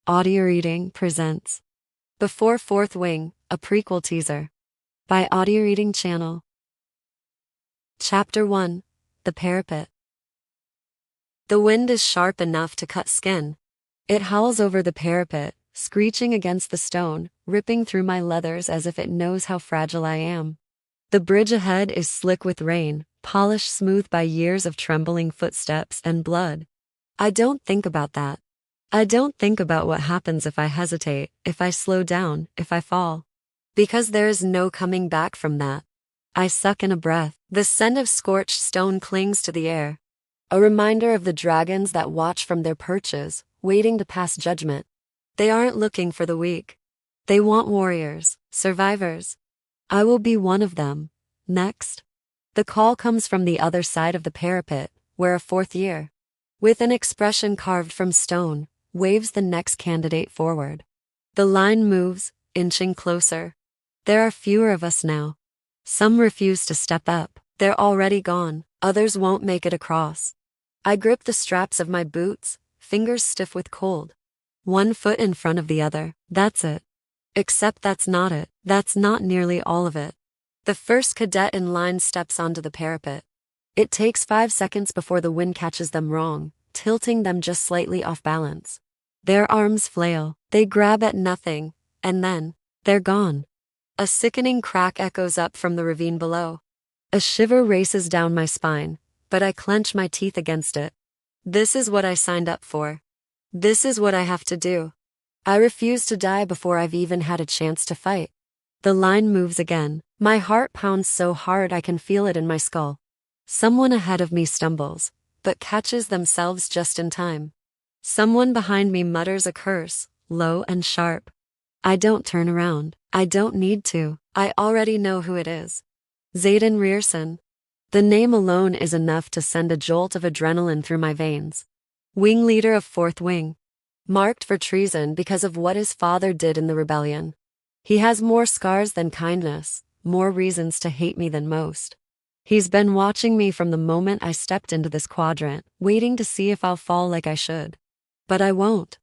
Audio Reading presents Before Fourth Wing, a prequel teaser by Audio Reading Channel. Chapter 1, The Parapet. The wind is sharp enough to cut skin. It howls over the parapet, screeching against the stone, ripping through my leathers as if it knows how fragile I am. The bridge ahead is slick with rain, polished smooth by years of trembling footsteps and blood. I don't think about that. I don't think about what happens if I hesitate, if I slow down, if I fall. Because there is no coming back from that. I suck in a breath. The scent of scorched stone clings to the air. A reminder of the dragons that watch from their perches, waiting to pass judgment. They aren't looking for the weak. They want warriors, survivors. I will be one of them. Next. The call comes from the other side of the parapet, where a fourth year, with an expression carved from stone, waves the next candidate forward. The line moves, inching closer. There are fewer of us now. Some refuse to step up. They're already gone. Others won't make it across. I grip the straps of my boots, fingers stiff with cold. One foot in front of the other. That's it. Except that's not it. That's not nearly all of it. The first cadet in line steps onto the parapet. It takes 5 seconds before the wind catches them wrong, tilting them just slightly off balance. Their arms flail, they grab at nothing, and then, they're gone. A sickening crack echoes up from the ravine below. A shiver races down my spine, but I clench my teeth against it. This is what I signed up for. This is what I have to do. I refuse to die before I've even had a chance to fight. The line moves again. My heart pounds so hard I can feel it in my skull. Someone ahead of me stumbles, but catches themselves just in time. Someone behind me mutters a curse, low and sharp. I don't turn around. I don't need to. I already know who it is. Xaden Ryerson. The name alone is enough to send a jolt of adrenaline through my veins. Wing leader of 4th Wing. Marked for treason because of what his father did in the rebellion. He has more scars than kindness, more reasons to hate me than most. He's been watching me from the moment I stepped into this quadrant, waiting to see if I'll fall like I should. But I won't.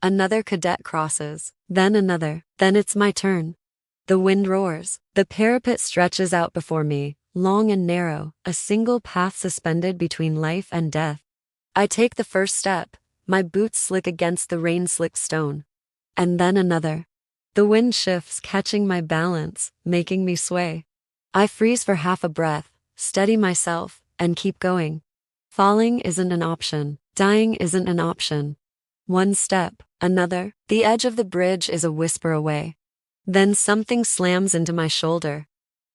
Another cadet crosses, then another, then it's my turn. The wind roars. The parapet stretches out before me, long and narrow, a single path suspended between life and death. I take the first step, my boots slick against the rain-slicked stone. And then another. The wind shifts, catching my balance, making me sway. I freeze for half a breath, steady myself, and keep going. Falling isn't an option. Dying isn't an option. One step, another. The edge of the bridge is a whisper away. Then something slams into my shoulder.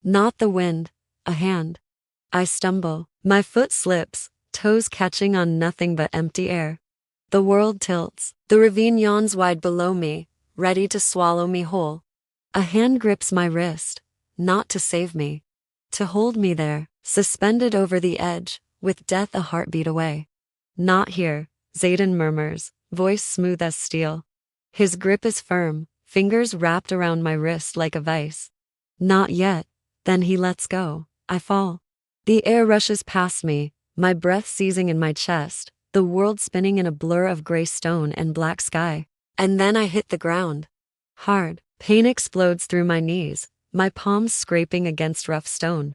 Not the wind, a hand. I stumble. My foot slips, toes catching on nothing but empty air. The world tilts. The ravine yawns wide below me, ready to swallow me whole. A hand grips my wrist, not to save me, to hold me there, suspended over the edge, with death a heartbeat away. Not here, Xaden murmurs, voice smooth as steel. His grip is firm, fingers wrapped around my wrist like a vice. Not yet. Then he lets go. I fall. The air rushes past me, my breath seizing in my chest, the world spinning in a blur of gray stone and black sky. And then I hit the ground. Hard. Pain explodes through my knees, my palms scraping against rough stone.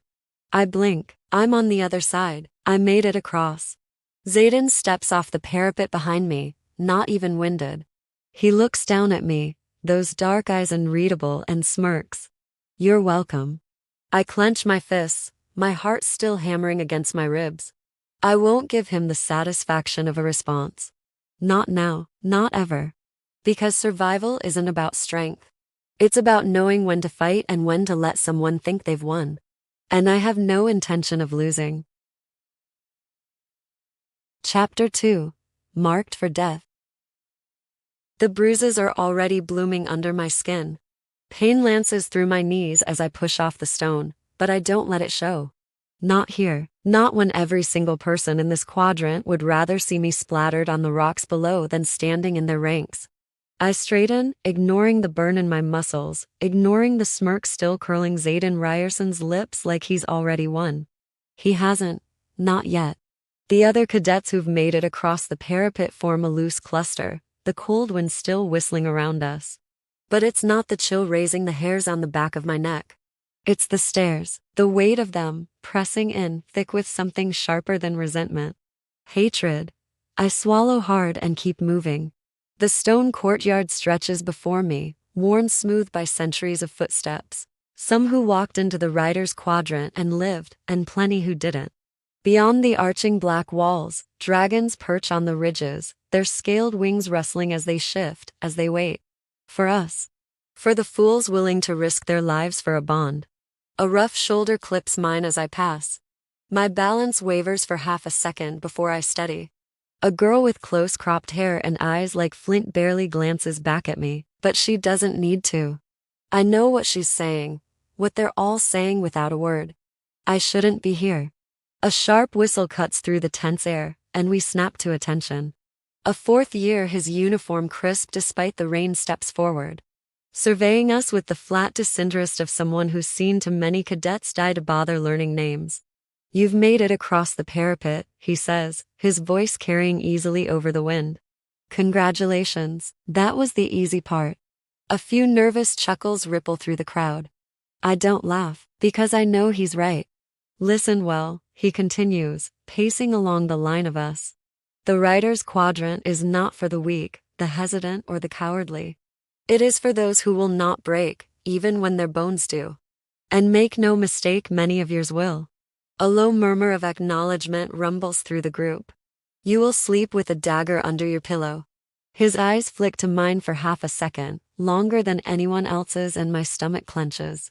I blink. I'm on the other side. I made it across. Xaden steps off the parapet behind me, not even winded. He looks down at me, those dark eyes unreadable, and smirks. You're welcome. I clench my fists, my heart still hammering against my ribs. I won't give him the satisfaction of a response. Not now, not ever. Because survival isn't about strength. It's about knowing when to fight and when to let someone think they've won. And I have no intention of losing. Chapter 2, Marked for Death. The bruises are already blooming under my skin. Pain lances through my knees as I push off the stone, but I don't let it show. Not here. Not when every single person in this quadrant would rather see me splattered on the rocks below than standing in their ranks. I straighten, ignoring the burn in my muscles, ignoring the smirk still curling Xaden Ryerson's lips like he's already won. He hasn't. Not yet. The other cadets who've made it across the parapet form a loose cluster, the cold wind still whistling around us. But it's not the chill raising the hairs on the back of my neck. It's the stairs, the weight of them, pressing in, thick with something sharper than resentment. Hatred. I swallow hard and keep moving. The stone courtyard stretches before me, worn smooth by centuries of footsteps. Some who walked into the writer's quadrant and lived, and plenty who didn't. Beyond the arching black walls, dragons perch on the ridges, their scaled wings rustling as they shift, as they wait. For us. For the fools willing to risk their lives for a bond. A rough shoulder clips mine as I pass. My balance wavers for half a second before I steady. A girl with close-cropped hair and eyes like flint barely glances back at me, but she doesn't need to. I know what she's saying, what they're all saying without a word. I shouldn't be here. A sharp whistle cuts through the tense air, and we snap to attention. A fourth year, his uniform crisp despite the rain, steps forward. Surveying us with the flat disinterest of someone who's seen too many cadets die to bother learning names. "You've made it across the parapet," he says, his voice carrying easily over the wind. "Congratulations, that was the easy part." A few nervous chuckles ripple through the crowd. I don't laugh, because I know he's right. "Listen well," he continues, pacing along the line of us. "The writer's quadrant is not for the weak, the hesitant, or the cowardly. It is for those who will not break, even when their bones do. And make no mistake, many of yours will." A low murmur of acknowledgement rumbles through the group. "You will sleep with a dagger under your pillow." His eyes flick to mine for half a second, longer than anyone else's, and my stomach clenches.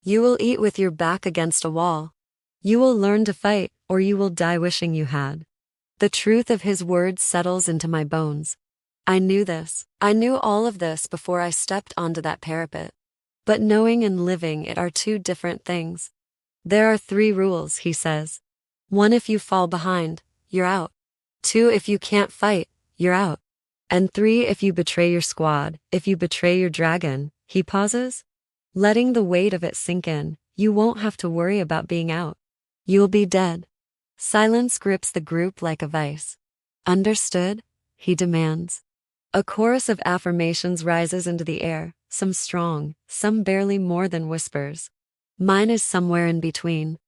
"You will eat with your back against a wall. You will learn to fight, or you will die wishing you had." The truth of his words settles into my bones. I knew this. I knew all of this before I stepped onto that parapet. But knowing and living it are two different things. "There are 3 rules," he says. 1, if you fall behind, you're out. 2, if you can't fight, you're out. And 3, if you betray your squad, if you betray your dragon." He pauses. Letting the weight of it sink in. "You won't have to worry about being out. You'll be dead." Silence grips the group like a vice. "Understood?" he demands. A chorus of affirmations rises into the air, some strong, some barely more than whispers. Mine is somewhere in between.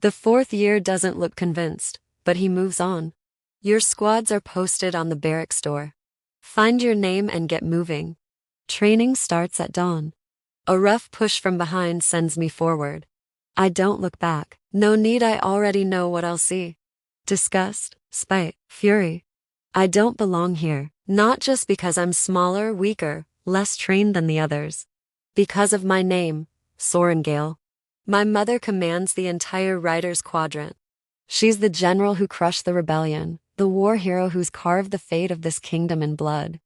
The fourth year doesn't look convinced, but he moves on. "Your squads are posted on the barracks door. Find your name and get moving. Training starts at dawn." A rough push from behind sends me forward. I don't look back. No need, I already know what I'll see. Disgust, spite, fury. I don't belong here, not just because I'm smaller, weaker, less trained than the others. Because of my name, Sorrengail. My mother commands the entire writer's quadrant. She's the general who crushed the rebellion, the war hero who's carved the fate of this kingdom in blood.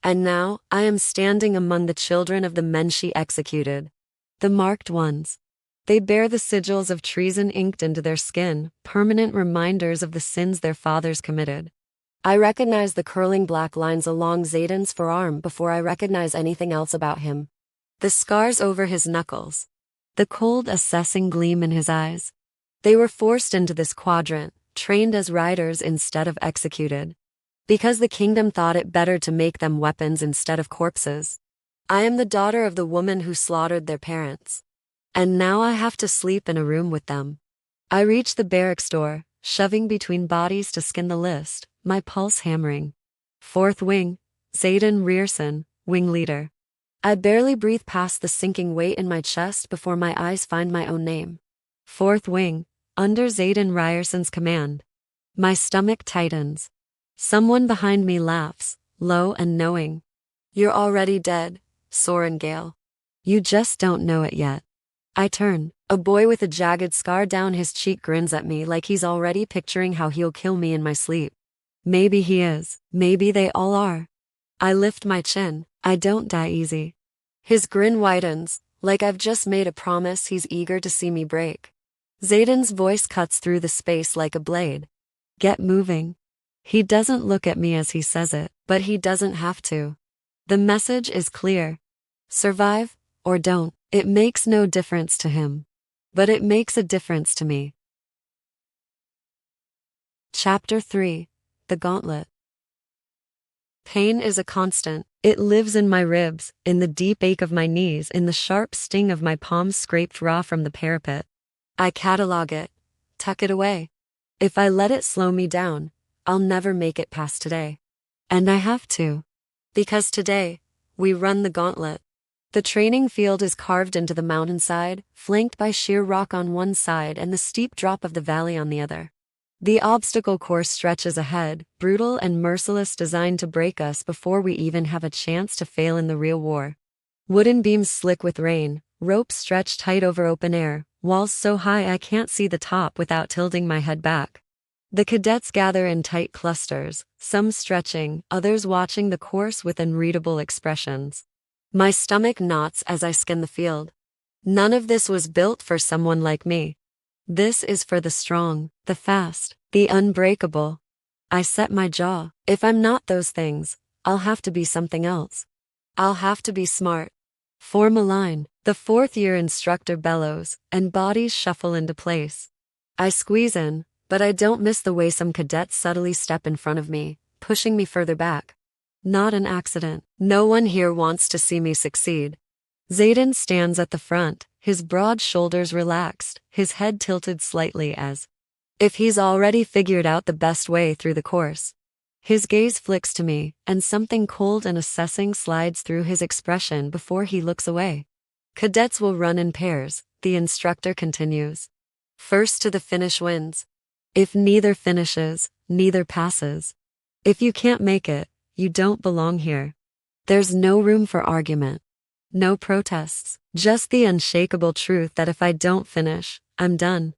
And now, I am standing among the children of the men she executed. The marked ones. They bear the sigils of treason inked into their skin, permanent reminders of the sins their fathers committed. I recognize the curling black lines along Xaden's forearm before I recognize anything else about him. The scars over his knuckles. The cold, assessing gleam in his eyes. They were forced into this quadrant, trained as riders instead of executed. Because the kingdom thought it better to make them weapons instead of corpses. I am the daughter of the woman who slaughtered their parents. And now I have to sleep in a room with them. I reach the barracks door, shoving between bodies to skin the list, my pulse hammering. 4th Wing, Xaden Ryerson, Wing Leader. I barely breathe past the sinking weight in my chest before my eyes find my own name. 4th Wing, under Xaden Ryerson's command. My stomach tightens. Someone behind me laughs, low and knowing. "You're already dead, Sorrengail. You just don't know it yet." I turn. A boy with a jagged scar down his cheek grins at me like he's already picturing how he'll kill me in my sleep. Maybe he is. Maybe they all are. I lift my chin. I don't die easy. His grin widens, like I've just made a promise he's eager to see me break. Xaden's voice cuts through the space like a blade. "Get moving." He doesn't look at me as he says it, but he doesn't have to. The message is clear. Survive, or don't. It makes no difference to him. But it makes a difference to me. Chapter 3. The Gauntlet. Pain is a constant. It lives in my ribs, in the deep ache of my knees, in the sharp sting of my palms scraped raw from the parapet. I catalog it, tuck it away. If I let it slow me down, I'll never make it past today. And I have to. Because today, we run the gauntlet. The training field is carved into the mountainside, flanked by sheer rock on one side and the steep drop of the valley on the other. The obstacle course stretches ahead, brutal and merciless, designed to break us before we even have a chance to fail in the real war. Wooden beams slick with rain, ropes stretched tight over open air, walls so high I can't see the top without tilting my head back. The cadets gather in tight clusters, some stretching, others watching the course with unreadable expressions. My stomach knots as I scan the field. None of this was built for someone like me. This is for the strong, the fast, the unbreakable. I set my jaw. If I'm not those things, I'll have to be something else. I'll have to be smart. Form a line. The fourth-year instructor bellows, and bodies shuffle into place. I squeeze in, but I don't miss the way some cadets subtly step in front of me, pushing me further back. Not an accident. No one here wants to see me succeed. Xaden stands at the front, his broad shoulders relaxed, his head tilted slightly as if he's already figured out the best way through the course. His gaze flicks to me, and something cold and assessing slides through his expression before he looks away. Cadets will run in pairs, the instructor continues. First to the finish wins. If neither finishes, neither passes. If you can't make it, you don't belong here. There's no room for argument. No protests, just the unshakable truth that if I don't finish, I'm done.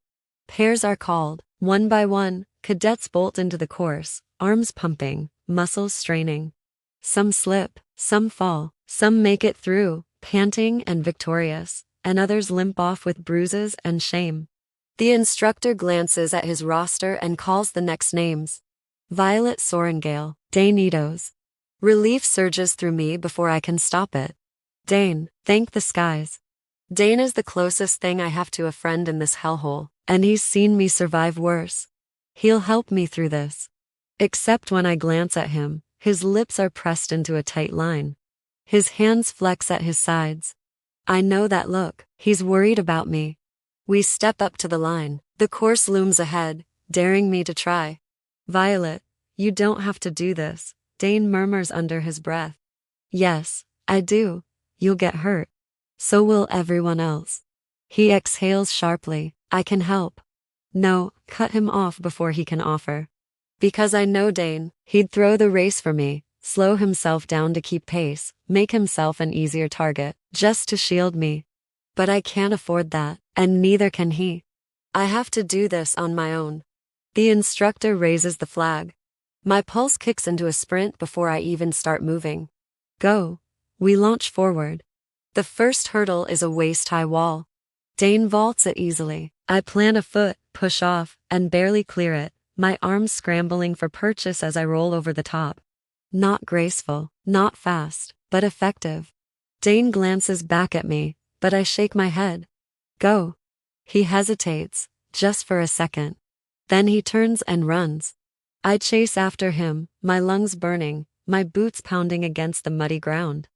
Pairs are called. One by one, cadets bolt into the course, arms pumping, muscles straining. Some slip, some fall, some make it through, panting and victorious, and others limp off with bruises and shame. The instructor glances at his roster and calls the next names. Violet Sorrengail, Dane. Relief surges through me before I can stop it. Dane, thank the skies. Dane is the closest thing I have to a friend in this hellhole, and he's seen me survive worse. He'll help me through this. Except when I glance at him, his lips are pressed into a tight line. His hands flex at his sides. I know that look. He's worried about me. We step up to the line. The course looms ahead, daring me to try. Violet, you don't have to do this, Dane murmurs under his breath. Yes, I do. You'll get hurt. So will everyone else. He exhales sharply. I can help. No, cut him off before he can offer. Because I know Dane, he'd throw the race for me, slow himself down to keep pace, make himself an easier target, just to shield me. But I can't afford that, and neither can he. I have to do this on my own. The instructor raises the flag. My pulse kicks into a sprint before I even start moving. Go. We launch forward. The first hurdle is a waist-high wall. Dane vaults it easily. I plant a foot, push off, and barely clear it, my arms scrambling for purchase as I roll over the top. Not graceful, not fast, but effective. Dane glances back at me, but I shake my head. Go. He hesitates, just for a second. Then he turns and runs. I chase after him, my lungs burning, my boots pounding against the muddy ground.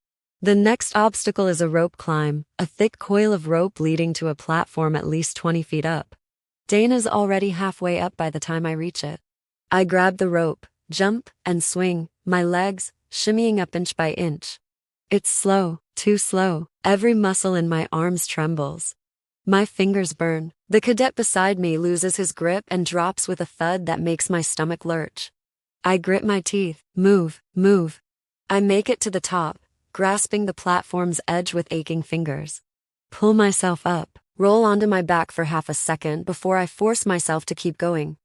The next obstacle is a rope climb, a thick coil of rope leading to a platform at least 20 feet up. Dane is already halfway up by the time I reach it. I grab the rope, jump, and swing, my legs shimmying up inch by inch. It's slow, too slow. Every muscle in my arms trembles. My fingers burn. The cadet beside me loses his grip and drops with a thud that makes my stomach lurch. I grit my teeth, move. I make it to the top, grasping the platform's edge with aching fingers. Pull myself up, roll onto my back for half a second before I force myself to keep going.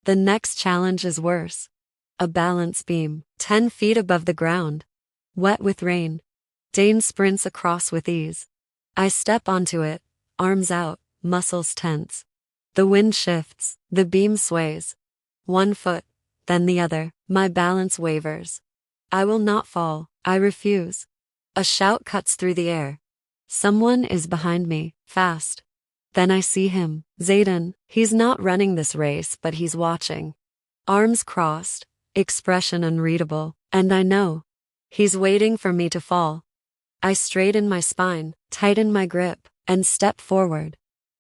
The next challenge is worse. A balance beam, 10 feet above the ground. Wet with rain. Dane sprints across with ease. I step onto it, arms out, muscles tense. The wind shifts, the beam sways. One foot, then the other, my balance wavers. I will not fall, I refuse. A shout cuts through the air. Someone is behind me, fast. Then I see him, Xaden. He's not running this race, but he's watching. Arms crossed, expression unreadable, And I know. He's waiting for me to fall. I straighten my spine, tighten my grip, and step forward.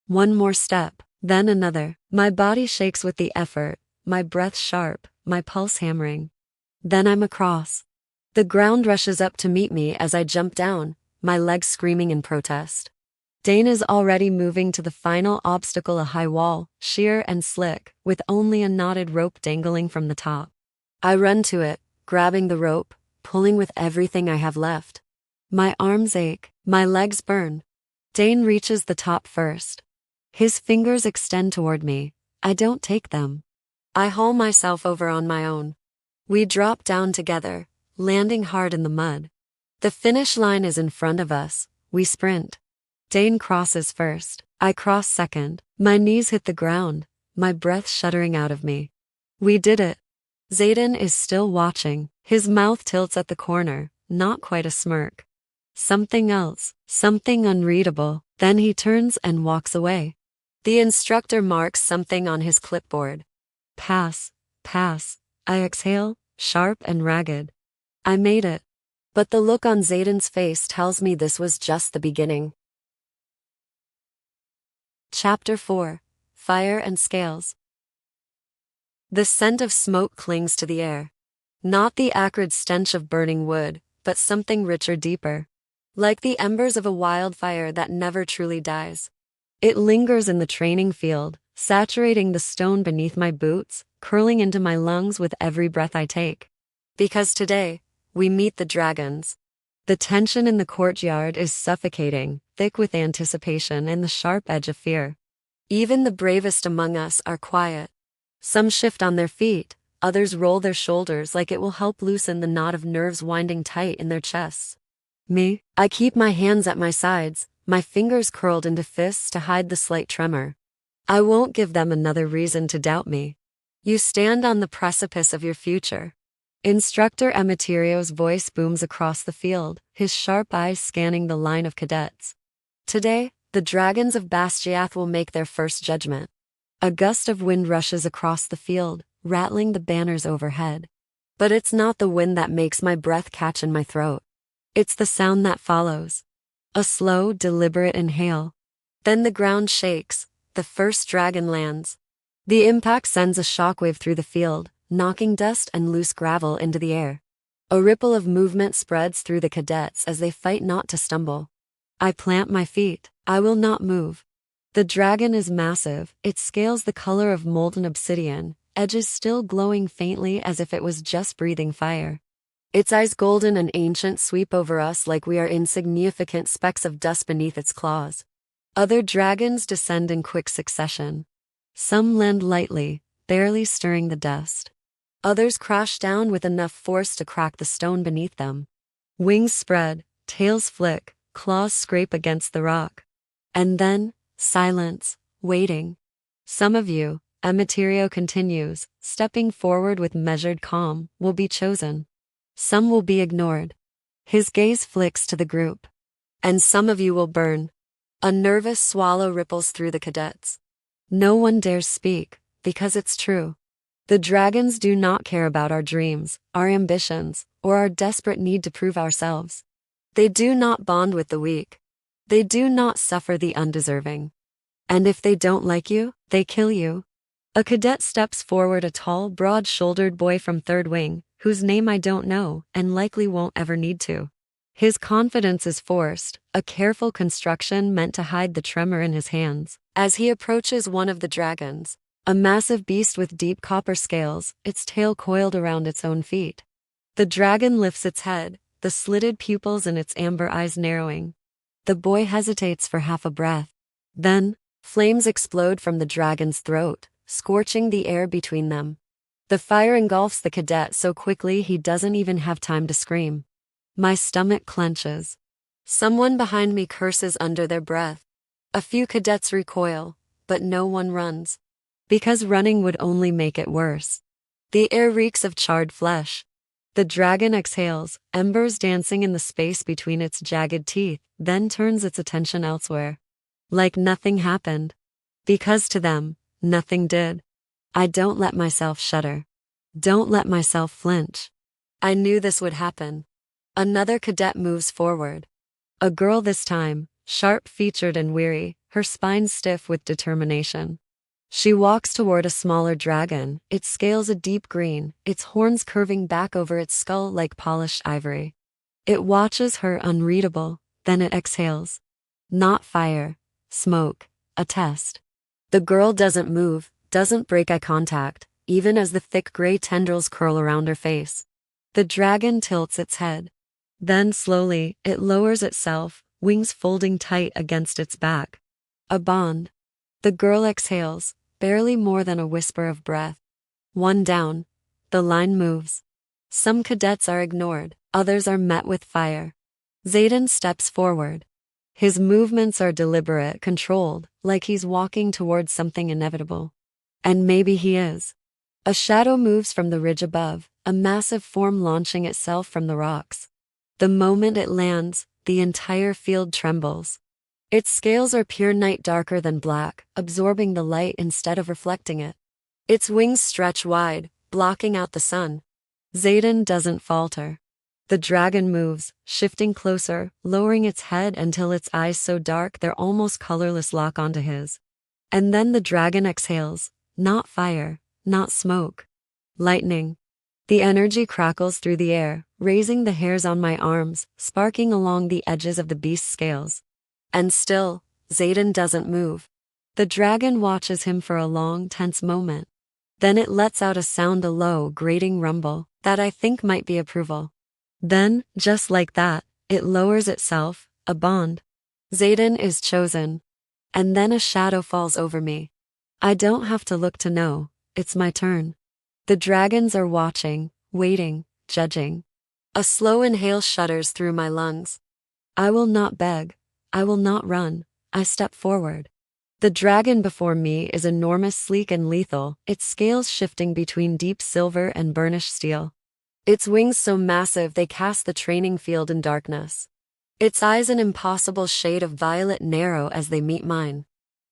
One more step, then another. My body shakes with the effort, my breath sharp, my pulse hammering. Then I'm across. The ground rushes up to meet me as I jump down, my legs screaming in protest. Dane is already moving to the final obstacle, a high wall, sheer and slick, with only a knotted rope dangling from the top. I run to it, grabbing the rope, pulling with everything I have left. My arms ache, my legs burn. Dane reaches the top first. His fingers extend toward me. I don't take them. I haul myself over on my own. We drop down together, landing hard in the mud. The finish line is in front of us. We sprint. Dane crosses first. I cross second. My knees hit the ground, my breath shuddering out of me. We did it. Xaden is still watching. His mouth tilts at the corner, not quite a smirk. Something else, something unreadable. Then he turns and walks away. The instructor marks something on his clipboard. Pass, pass. I exhale, sharp and ragged. I made it. But the look on Xaden's face tells me this was just the beginning. Chapter 4. Fire and Scales. The scent of smoke clings to the air. Not the acrid stench of burning wood, but something richer, deeper. Like the embers of a wildfire that never truly dies. It lingers in the training field, saturating the stone beneath my boots, curling into my lungs with every breath I take. Because today, we meet the dragons. The tension in the courtyard is suffocating, thick with anticipation and the sharp edge of fear. Even the bravest among us are quiet. Some shift on their feet, others roll their shoulders like it will help loosen the knot of nerves winding tight in their chests. Me, I keep my hands at my sides, my fingers curled into fists to hide the slight tremor. I won't give them another reason to doubt me. You stand on the precipice of your future. Instructor Emeterio's voice booms across the field, his sharp eyes scanning the line of cadets. Today, the dragons of Basgiath will make their first judgment. A gust of wind rushes across the field, rattling the banners overhead. But it's not the wind that makes my breath catch in my throat. It's the sound that follows. A slow, deliberate inhale. Then the ground shakes, the first dragon lands. The impact sends a shockwave through the field, knocking dust and loose gravel into the air. A ripple of movement spreads through the cadets as they fight not to stumble. I plant my feet. I will not move. The dragon is massive, its scales the color of molten obsidian, edges still glowing faintly as if it was just breathing fire. Its eyes golden and ancient sweep over us like we are insignificant specks of dust beneath its claws. Other dragons descend in quick succession. Some land lightly, barely stirring the dust. Others crash down with enough force to crack the stone beneath them. Wings spread, tails flick, claws scrape against the rock. And then, silence, waiting. Some of you, Emeterio continues, stepping forward with measured calm, will be chosen. Some will be ignored. His gaze flicks to the group. And some of you will burn. A nervous swallow ripples through the cadets. No one dares speak, because it's true. The dragons do not care about our dreams, our ambitions, or our desperate need to prove ourselves. They do not bond with the weak. They do not suffer the undeserving. And if they don't like you, they kill you. A cadet steps forward, a tall, broad-shouldered boy from Third Wing, whose name I don't know and likely won't ever need to. His confidence is forced, a careful construction meant to hide the tremor in his hands. As he approaches one of the dragons, a massive beast with deep copper scales, its tail coiled around its own feet. The dragon lifts its head, the slitted pupils in its amber eyes narrowing. The boy hesitates for half a breath. Then, flames explode from the dragon's throat, scorching the air between them. The fire engulfs the cadet so quickly he doesn't even have time to scream. My stomach clenches. Someone behind me curses under their breath. A few cadets recoil, but no one runs. Because running would only make it worse. The air reeks of charred flesh. The dragon exhales, embers dancing in the space between its jagged teeth, then turns its attention elsewhere. Like nothing happened. Because to them, nothing did. I don't let myself shudder. Don't let myself flinch. I knew this would happen. Another cadet moves forward. A girl this time, sharp-featured and weary, her spine stiff with determination. She walks toward a smaller dragon, its scales a deep green, its horns curving back over its skull like polished ivory. It watches her unreadable, then it exhales. Not fire, smoke, a test. The girl doesn't move, doesn't break eye contact, even as the thick gray tendrils curl around her face. The dragon tilts its head. Then slowly, it lowers itself, wings folding tight against its back. A bond. The girl exhales, barely more than a whisper of breath. One down. The line moves. Some cadets are ignored, others are met with fire. Xaden steps forward. His movements are deliberate, controlled, like he's walking towards something inevitable. And maybe he is. A shadow moves from the ridge above, a massive form launching itself from the rocks. The moment it lands, the entire field trembles. Its scales are pure night, darker than black, absorbing the light instead of reflecting it. Its wings stretch wide, blocking out the sun. Xaden doesn't falter. The dragon moves, shifting closer, lowering its head until its eyes so dark they're almost colorless lock onto his. And then the dragon exhales, not fire, not smoke. Lightning. The energy crackles through the air, raising the hairs on my arms, sparking along the edges of the beast's scales. And still, Xaden doesn't move. The dragon watches him for a long, tense moment. Then it lets out a sound, a low, grating rumble, that I think might be approval. Then, just like that, it lowers itself, a bond. Xaden is chosen. And then a shadow falls over me. I don't have to look to know, it's my turn. The dragons are watching, waiting, judging. A slow inhale shudders through my lungs. I will not beg. I will not run. I step forward. The dragon before me is enormous, sleek and lethal, its scales shifting between deep silver and burnished steel. Its wings so massive they cast the training field in darkness. Its eyes an impossible shade of violet, narrow as they meet mine.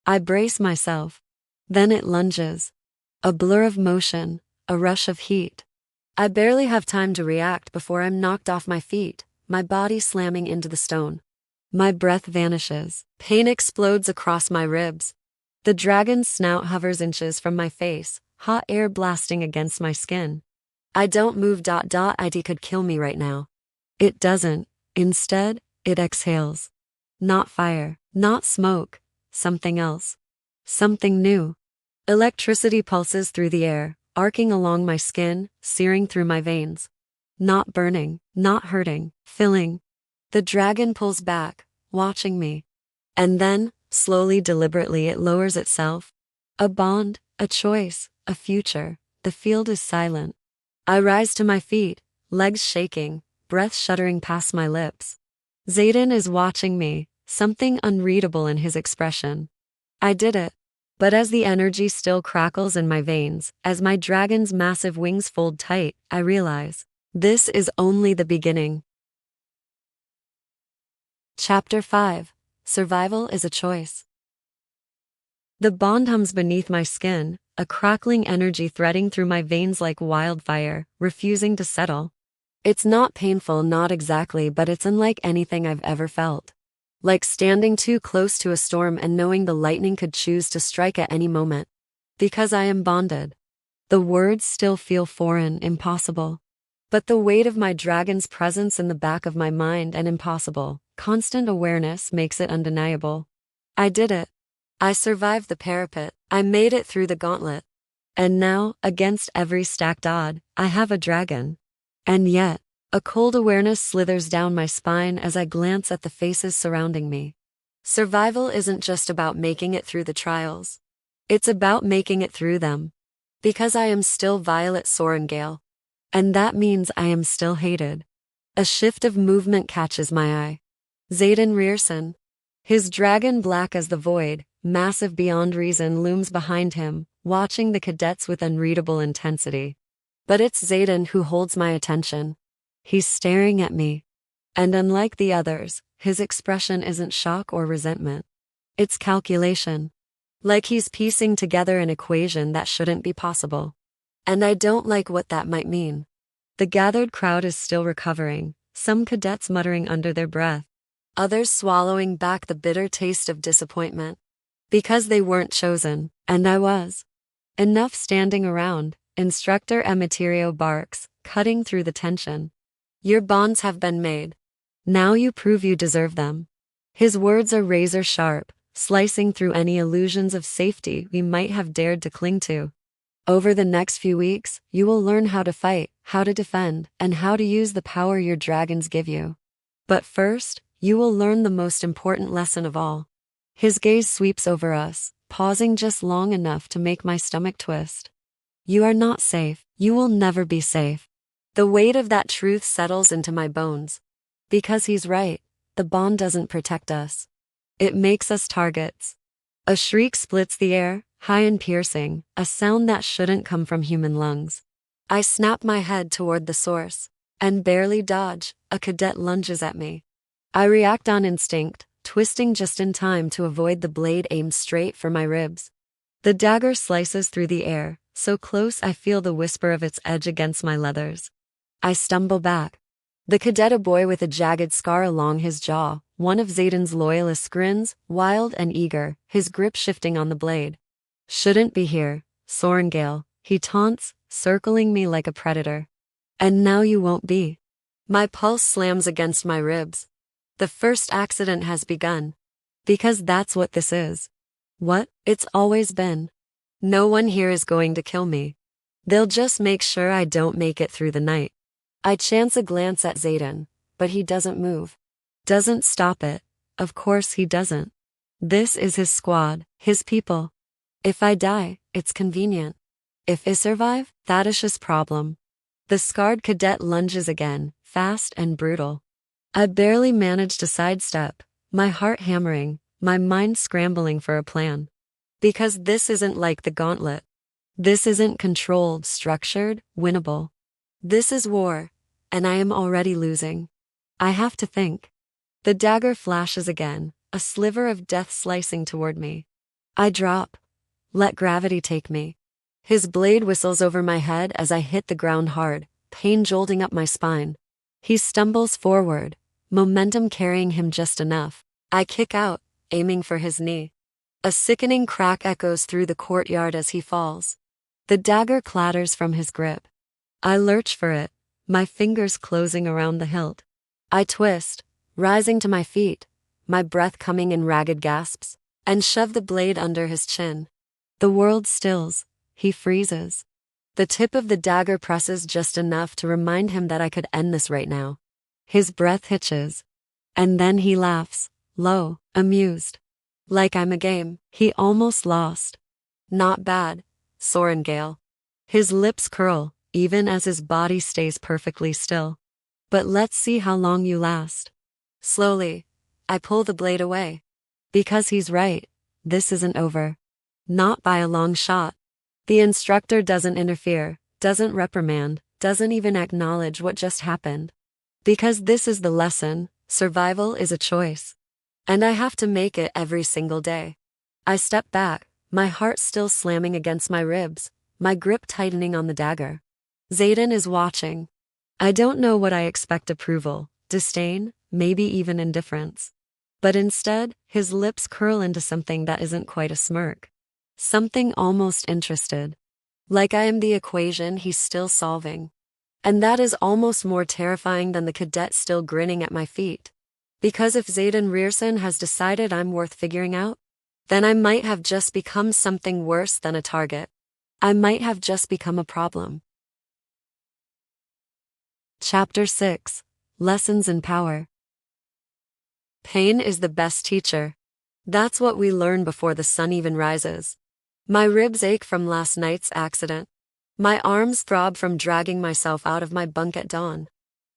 I brace myself. Then it lunges. A blur of motion, a rush of heat. I barely have time to react before I'm knocked off my feet, my body slamming into the stone. My breath vanishes. Pain explodes across my ribs. The dragon's snout hovers inches from my face, hot air blasting against my skin. I don't move. It could kill me right now. It doesn't. Instead, it exhales. Not fire, not smoke, something else. Something new. Electricity pulses through the air, arcing along my skin, searing through my veins. Not burning, not hurting, filling. The dragon pulls back, watching me. And then, slowly, deliberately, it lowers itself. A bond, a choice, a future. The field is silent. I rise to my feet, legs shaking, breath shuddering past my lips. Xaden is watching me, something unreadable in his expression. I did it. But as the energy still crackles in my veins, as my dragon's massive wings fold tight, I realize, this is only the beginning. Chapter 5. Survival is a choice. The bond hums beneath my skin, a crackling energy threading through my veins like wildfire, refusing to settle. It's not painful, not exactly, but it's unlike anything I've ever felt. Like standing too close to a storm and knowing the lightning could choose to strike at any moment. Because I am bonded. The words still feel foreign, impossible. But the weight of my dragon's presence in the back of my mind and impossible, constant awareness makes it undeniable. I did it. I survived the parapet. I made it through the gauntlet. And now, against every stacked odd, I have a dragon. And yet, a cold awareness slithers down my spine as I glance at the faces surrounding me. Survival isn't just about making it through the trials. It's about making it through them. Because I am still Violet Sorrengail. And that means I am still hated. A shift of movement catches my eye. Xaden Rierson. His dragon black as the void, massive beyond reason, looms behind him, watching the cadets with unreadable intensity. But it's Xaden who holds my attention. He's staring at me. And unlike the others, his expression isn't shock or resentment. It's calculation. Like he's piecing together an equation that shouldn't be possible. And I don't like what that might mean. The gathered crowd is still recovering, some cadets muttering under their breath, others swallowing back the bitter taste of disappointment. Because they weren't chosen, and I was. Enough standing around, Instructor Emeterio barks, cutting through the tension. Your bonds have been made. Now you prove you deserve them. His words are razor sharp, slicing through any illusions of safety we might have dared to cling to. Over the next few weeks, you will learn how to fight, how to defend, and how to use the power your dragons give you. But first, you will learn the most important lesson of all. His gaze sweeps over us, pausing just long enough to make my stomach twist. You are not safe. You will never be safe. The weight of that truth settles into my bones. Because he's right, the bond doesn't protect us. It makes us targets. A shriek splits the air, high and piercing, a sound that shouldn't come from human lungs. I snap my head toward the source, and barely dodge, a cadet lunges at me. I react on instinct, twisting just in time to avoid the blade aimed straight for my ribs. The dagger slices through the air, so close I feel the whisper of its edge against my leathers. I stumble back. The cadet, a boy with a jagged scar along his jaw, one of Zayden's loyalists, grins, wild and eager, his grip shifting on the blade. Shouldn't be here, Sorrengail, he taunts, circling me like a predator. And now you won't be. My pulse slams against my ribs. The first accident has begun. Because that's what this is. What it's always been. No one here is going to kill me. They'll just make sure I don't make it through the night. I chance a glance at Zayden, but he doesn't move. Doesn't stop it. Of course he doesn't. This is his squad, his people. If I die, it's convenient. If I survive, that is his problem. The scarred cadet lunges again, fast and brutal. I barely manage to sidestep, my heart hammering, my mind scrambling for a plan. Because this isn't like the gauntlet. This isn't controlled, structured, winnable. This is war, and I am already losing. I have to think. The dagger flashes again, a sliver of death slicing toward me. I drop. Let gravity take me. His blade whistles over my head as I hit the ground hard, pain jolting up my spine. He stumbles forward, momentum carrying him just enough. I kick out, aiming for his knee. A sickening crack echoes through the courtyard as he falls. The dagger clatters from his grip. I lurch for it, my fingers closing around the hilt. I twist, rising to my feet, my breath coming in ragged gasps, and shove the blade under his chin. The world stills. He freezes. The tip of the dagger presses just enough to remind him that I could end this right now. His breath hitches. And then he laughs, low, amused. Like I'm a game he almost lost. Not bad, Sorrengail. His lips curl, even as his body stays perfectly still. But let's see how long you last. Slowly, I pull the blade away. Because he's right, this isn't over. Not by a long shot. The instructor doesn't interfere, doesn't reprimand, doesn't even acknowledge what just happened. Because this is the lesson, survival is a choice. And I have to make it every single day. I step back, my heart still slamming against my ribs, my grip tightening on the dagger. Zayden is watching. I don't know what I expect: approval, disdain, maybe even indifference. But instead, his lips curl into something that isn't quite a smirk. Something almost interested. Like I am the equation he's still solving. And that is almost more terrifying than the cadet still grinning at my feet. Because if Zayden Rearson has decided I'm worth figuring out, then I might have just become something worse than a target. I might have just become a problem. Chapter 6. Lessons in Power. Pain is the best teacher. That's what we learn before the sun even rises. My ribs ache from last night's accident. My arms throb from dragging myself out of my bunk at dawn.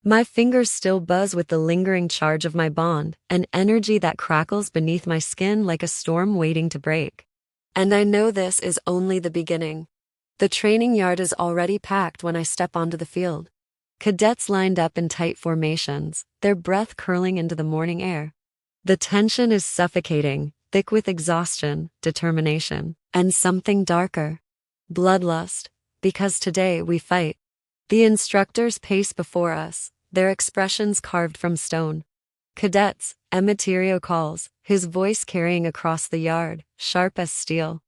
My fingers still buzz with the lingering charge of my bond, an energy that crackles beneath my skin like a storm waiting to break. And I know this is only the beginning. The training yard is already packed when I step onto the field. Cadets lined up in tight formations, their breath curling into the morning air. The tension is suffocating, thick with exhaustion, determination, and something darker. Bloodlust, because today we fight. The instructors pace before us, their expressions carved from stone. Cadets, Emeterio calls, his voice carrying across the yard, sharp as steel.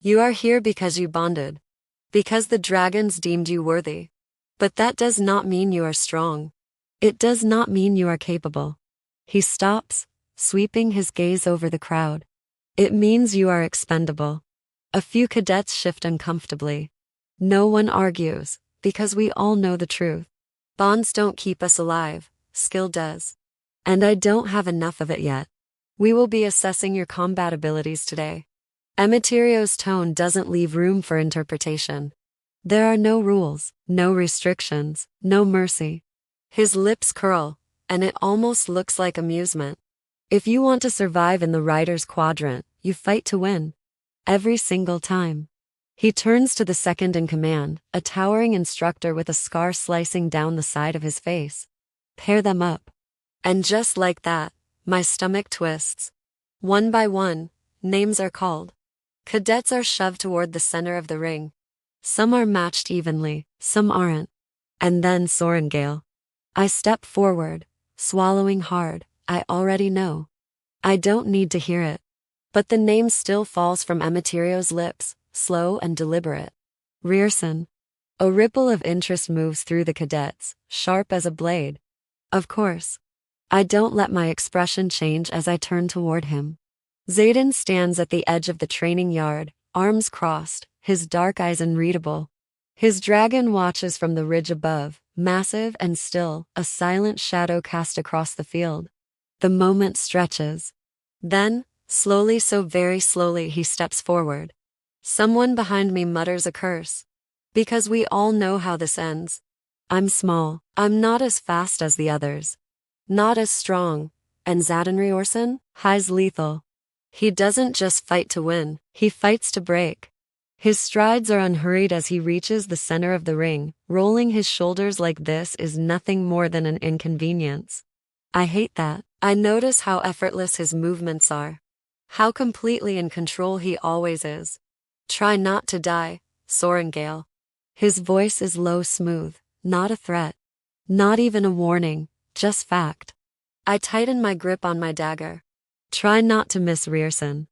You are here because you bonded. Because the dragons deemed you worthy. But that does not mean you are strong. It does not mean you are capable. He stops, sweeping his gaze over the crowd. It means you are expendable. A few cadets shift uncomfortably. No one argues, because we all know the truth. Bonds don't keep us alive, skill does. And I don't have enough of it yet. We will be assessing your combat abilities today. Emeterio's tone doesn't leave room for interpretation. There are no rules, no restrictions, no mercy. His lips curl, and it almost looks like amusement. If you want to survive in the rider's quadrant, you fight to win. Every single time. He turns to the second in command, a towering instructor with a scar slicing down the side of his face. Pair them up. And just like that, my stomach twists. One by one, names are called. Cadets are shoved toward the center of the ring. Some are matched evenly, some aren't. And then Sorrengail. I step forward, swallowing hard. I already know. I don't need to hear it. But the name still falls from Emeterio's lips, slow and deliberate. Rierson. A ripple of interest moves through the cadets, sharp as a blade. Of course. I don't let my expression change as I turn toward him. Xaden stands at the edge of the training yard, arms crossed, his dark eyes unreadable. His dragon watches from the ridge above, massive and still, a silent shadow cast across the field. The moment stretches. Then, slowly, so very slowly, he steps forward. Someone behind me mutters a curse. Because we all know how this ends. I'm small. I'm not as fast as the others. Not as strong. And Rierson, high's lethal. He doesn't just fight to win, he fights to break. His strides are unhurried as he reaches the center of the ring, rolling his shoulders like this is nothing more than an inconvenience. I hate that. I notice how effortless his movements are. How completely in control he always is. Try not to die, Sorrengail. His voice is low, smooth, not a threat. Not even a warning, just fact. I tighten my grip on my dagger. Try not to miss Rierson.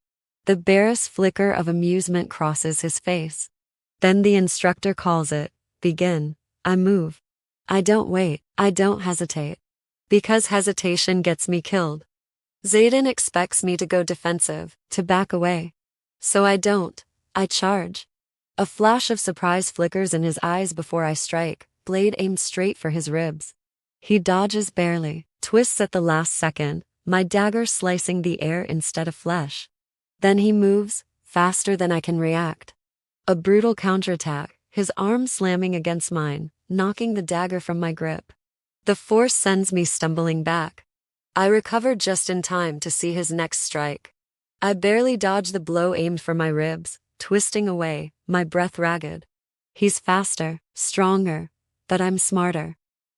The barest flicker of amusement crosses his face. Then the instructor calls it, begin. I move. I don't wait, I don't hesitate. Because hesitation gets me killed. Xaden expects me to go defensive, to back away. So I don't, I charge. A flash of surprise flickers in his eyes before I strike, blade aimed straight for his ribs. He dodges barely, twists at the last second, my dagger slicing the air instead of flesh. Then he moves, faster than I can react. A brutal counterattack, his arm slamming against mine, knocking the dagger from my grip. The force sends me stumbling back. I recover just in time to see his next strike. I barely dodge the blow aimed for my ribs, twisting away, my breath ragged. He's faster, stronger, but I'm smarter.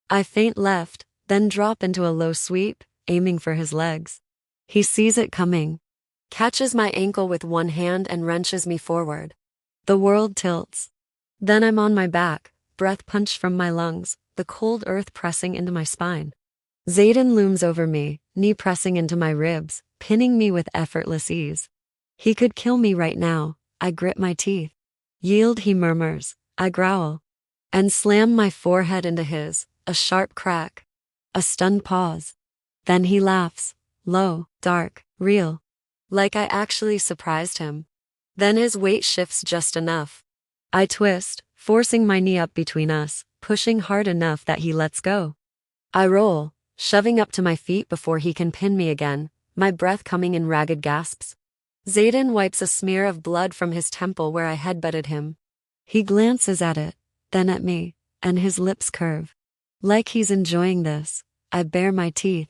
I feint left, then drop into a low sweep, aiming for his legs. He sees it coming, catches my ankle with one hand and wrenches me forward. The world tilts. Then I'm on my back, breath punched from my lungs, the cold earth pressing into my spine. Xaden looms over me, knee pressing into my ribs, pinning me with effortless ease. He could kill me right now. I grit my teeth. Yield, he murmurs. I growl. And slam my forehead into his, a sharp crack. A stunned pause. Then he laughs, low, dark, real. Like I actually surprised him. Then his weight shifts just enough. I twist, forcing my knee up between us, pushing hard enough that he lets go. I roll, shoving up to my feet before he can pin me again, my breath coming in ragged gasps. Xaden wipes a smear of blood from his temple where I headbutted him. He glances at it, then at me, and his lips curve. Like he's enjoying this. I bare my teeth.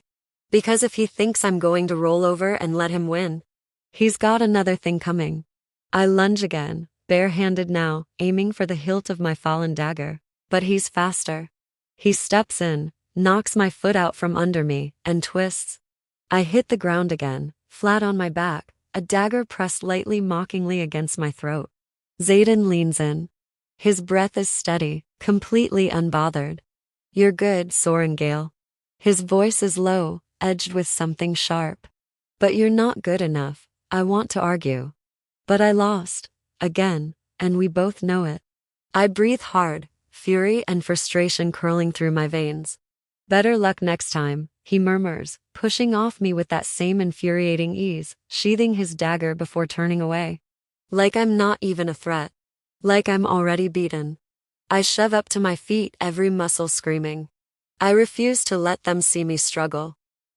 Because if he thinks I'm going to roll over and let him win, he's got another thing coming. I lunge again, bare-handed now, aiming for the hilt of my fallen dagger. But he's faster. He steps in, knocks my foot out from under me, and twists. I hit the ground again, flat on my back, a dagger pressed lightly mockingly against my throat. Xaden leans in. His breath is steady, completely unbothered. You're good, Sorrengail. His voice is low, edged with something sharp. But you're not good enough. I want to argue. But I lost. Again, and we both know it. I breathe hard, fury and frustration curling through my veins. Better luck next time, he murmurs, pushing off me with that same infuriating ease, sheathing his dagger before turning away. Like I'm not even a threat. Like I'm already beaten. I shove up to my feet, every muscle screaming. I refuse to let them see me struggle.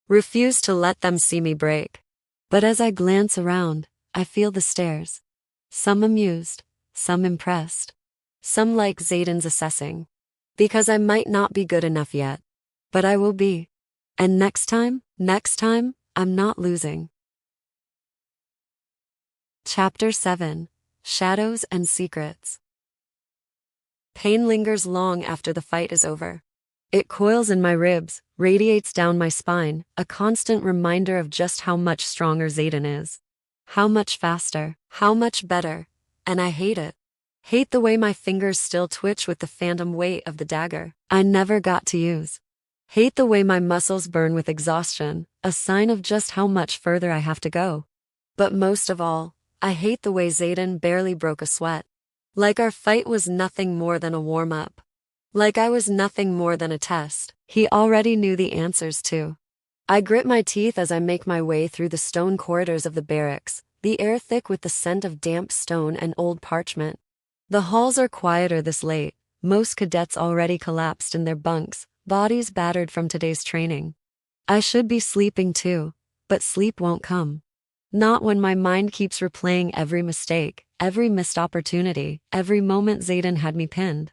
Refuse to let them see me break. But as I glance around, I feel the stares. Some amused, some impressed. Some like Zayden's assessing. Because I might not be good enough yet. But I will be. And next time, I'm not losing. Chapter 7. Shadows and Secrets. Pain lingers long after the fight is over. It coils in my ribs, radiates down my spine, a constant reminder of just how much stronger Zayden is. How much faster, how much better. And I hate it. Hate the way my fingers still twitch with the phantom weight of the dagger I never got to use. Hate the way my muscles burn with exhaustion, a sign of just how much further I have to go. But most of all, I hate the way Zayden barely broke a sweat. Like our fight was nothing more than a warm-up. Like I was nothing more than a test he already knew the answers to. I grit my teeth as I make my way through the stone corridors of the barracks, the air thick with the scent of damp stone and old parchment. The halls are quieter this late, most cadets already collapsed in their bunks, bodies battered from today's training. I should be sleeping too, but sleep won't come. Not when my mind keeps replaying every mistake, every missed opportunity, every moment Zayden had me pinned.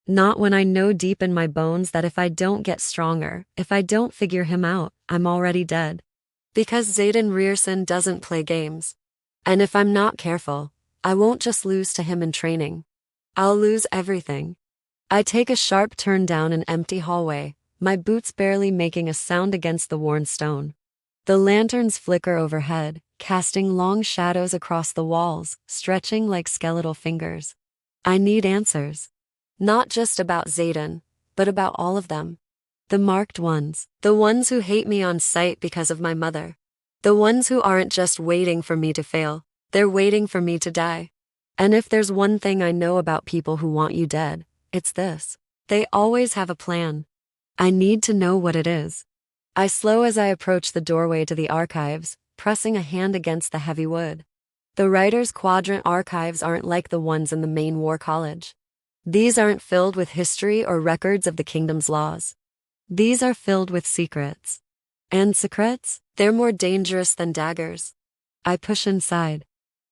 Not when I know deep in my bones that if I don't get stronger, if I don't figure him out, I'm already dead. Because Zayden Rierson doesn't play games. And if I'm not careful, I won't just lose to him in training. I'll lose everything. I take a sharp turn down an empty hallway, my boots barely making a sound against the worn stone. The lanterns flicker overhead, casting long shadows across the walls, stretching like skeletal fingers. I need answers. Not just about Zayden, but about all of them. The marked ones. The ones who hate me on sight because of my mother. The ones who aren't just waiting for me to fail, they're waiting for me to die. And if there's one thing I know about people who want you dead, it's this. They always have a plan. I need to know what it is. I slow as I approach the doorway to the archives, pressing a hand against the heavy wood. The Writer's Quadrant archives aren't like the ones in the main War College. These aren't filled with history or records of the kingdom's laws. These are filled with secrets. And secrets? They're more dangerous than daggers. I push inside.